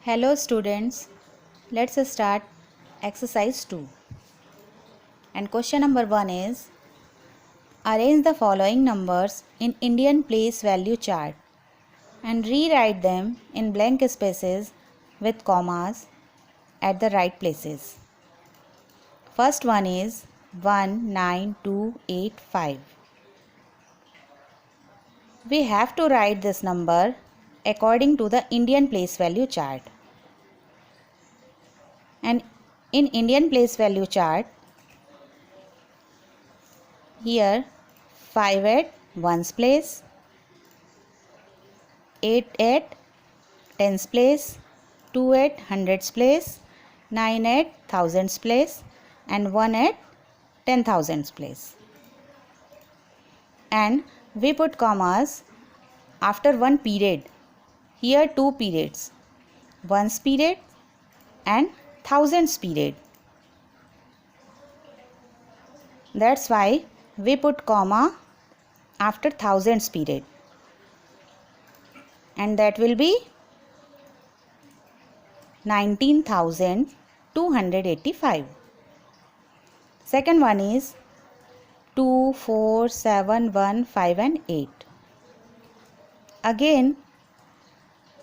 Hello students, let's start exercise 2. And question number 1 is, arrange the following numbers in Indian place value chart and rewrite them in blank spaces with commas at the right places. First one is 19285. We have to write this number according to the Indian place value chart. And in Indian place value chart, here 5 at ones place, 8 at tens place, 2 at hundreds place, 9 at thousands place and 1 at 10,000s place. And we put commas after one period. Here two periods, ones period and thousands period. That's why we put comma after thousands period, and that will be 19,285. Second one is 2, 4, 7, 1, 5 and 8. Again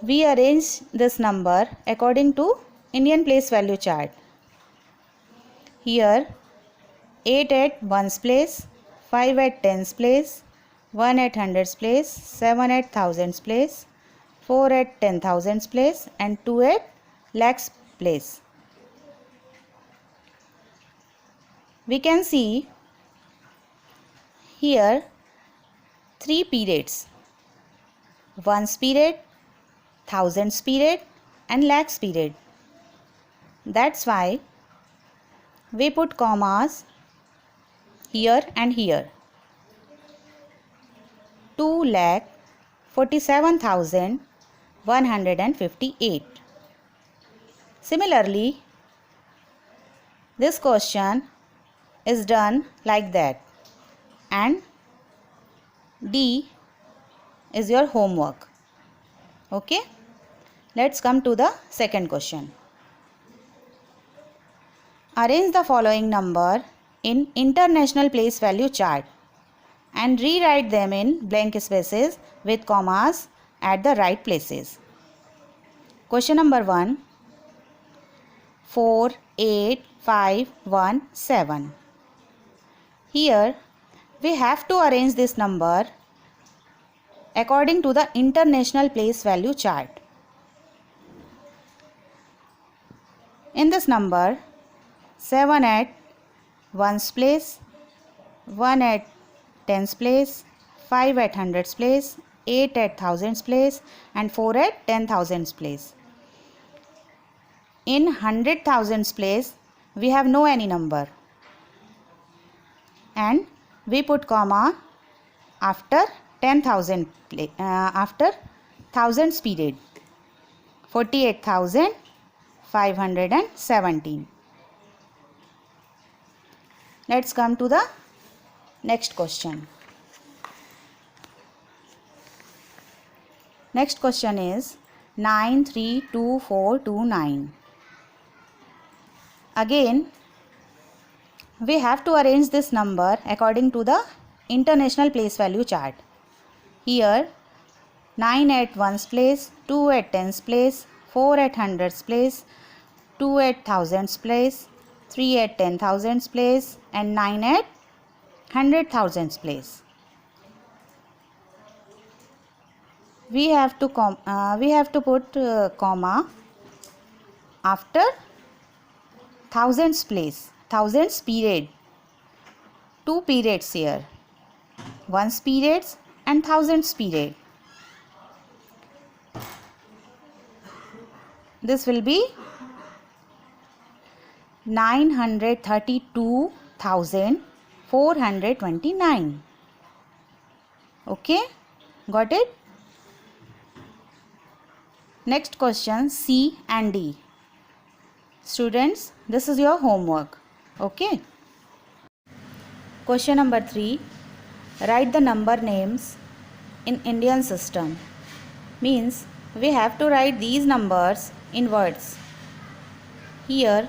we arrange this number according to Indian place value chart. Here 8 at ones place, 5 at tens place, 1 at hundreds place, 7 at thousands place, 4 at 10,000s place and 2 at lakhs place. We can see here three periods, ones period, thousands period and lakhs period. That's why we put commas here and here. 2,47,158. Similarly, this question is done like that, and D is your homework. Okay, let's come to the second question. Arrange the following number in international place value chart and rewrite them in blank spaces with commas at the right places. Question number 1, 48517. Here we have to arrange this number according to the international place value chart. In this number, 7 at ones place, 1 at tens place, 5 at hundreds place, 8 at thousands place and 4 at 10,000s place. In 100,000s place we have no any number, and we put comma after 10,000 after thousands period, 48,517. Let's come to the next question. Next question is 932429. Again we have to arrange this number according to the international place value chart. Here 9 at ones place, 2 at tens place, 4 at hundreds place, 2 at thousands place, 3 at 10,000s place and 9 at 100,000s place. We have to put comma after thousands place, thousands period. Two periods here, ones periods and thousands period. This will be 932,429. Okay, got it? Next question, C and D. Students, this is your homework. Okay. Question number 3. Write the number names in Indian system. Means we have to write these numbers in words. Here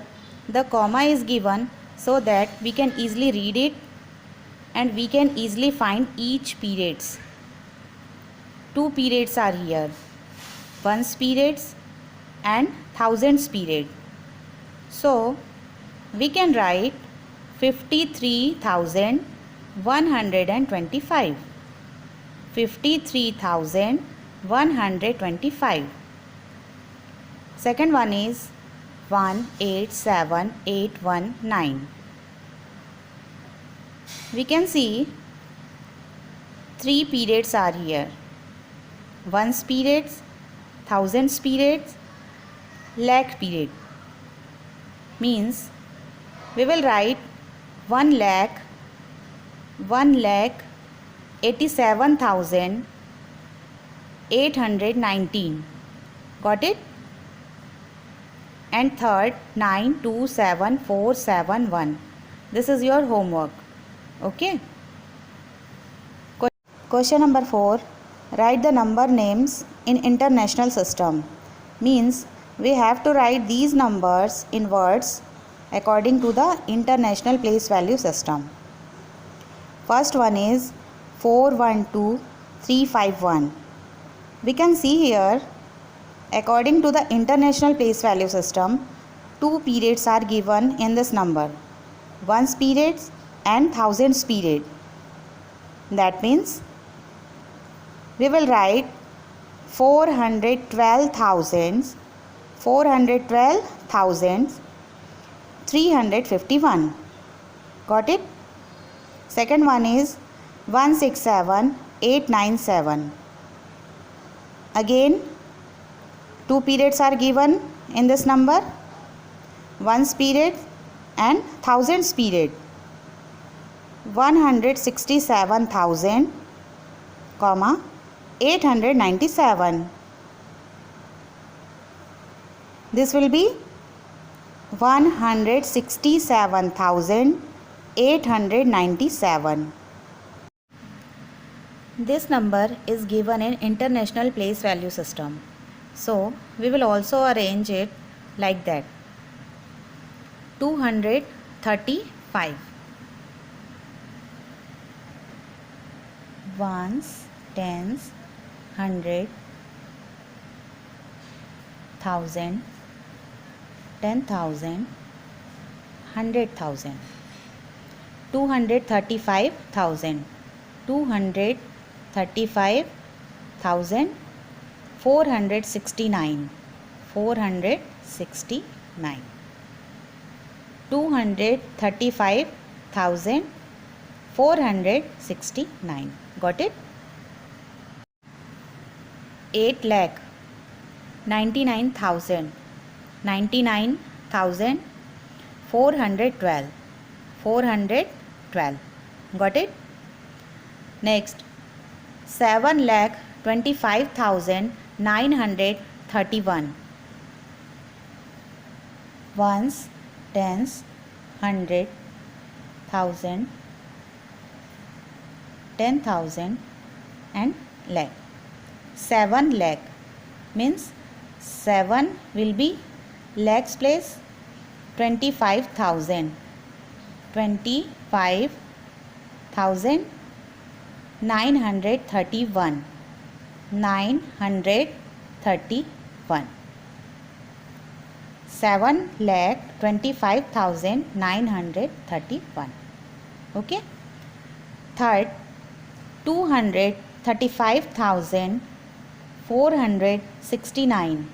the comma is given so that we can easily read it and we can easily find each periods. Two periods are here, ones periods and thousands period. So we can write 53,125. 53,125. Second one is 187819. We can see three periods are here, ones periods, thousands periods, lakh period. Means we will write 1,87,819. Got it? And third 927471. This is your homework. Okay. Question number 4. Write the number names in international system. Means we have to write these numbers in words according to the international place value system. First one is 412351. We can see here, according to the international place value system, two periods are given in this number, ones periods and thousands period. That means we will write 412,351. Got it? Second one is 167,897. Again, two periods are given in this number, ones period and thousands period. 167,000, 897. This will be 167,897. This number is given in international place value system. So we will also arrange it like that. 235. Ones, tens, hundred, thousand, 10,000, 100,000. 235,000. 235,000. 469. 469. 235,469. Got it? 8 lakh 99,000. 99,412. 412. Got it? Next, 7 lakh 25,931. Ones, tens, hundred, thousand, 10,000 and lakh. 7 lakh means 7 will be lakhs place 25,000. 25,931. 931. 7 lakh 25,931. Okay. Third, 235,469.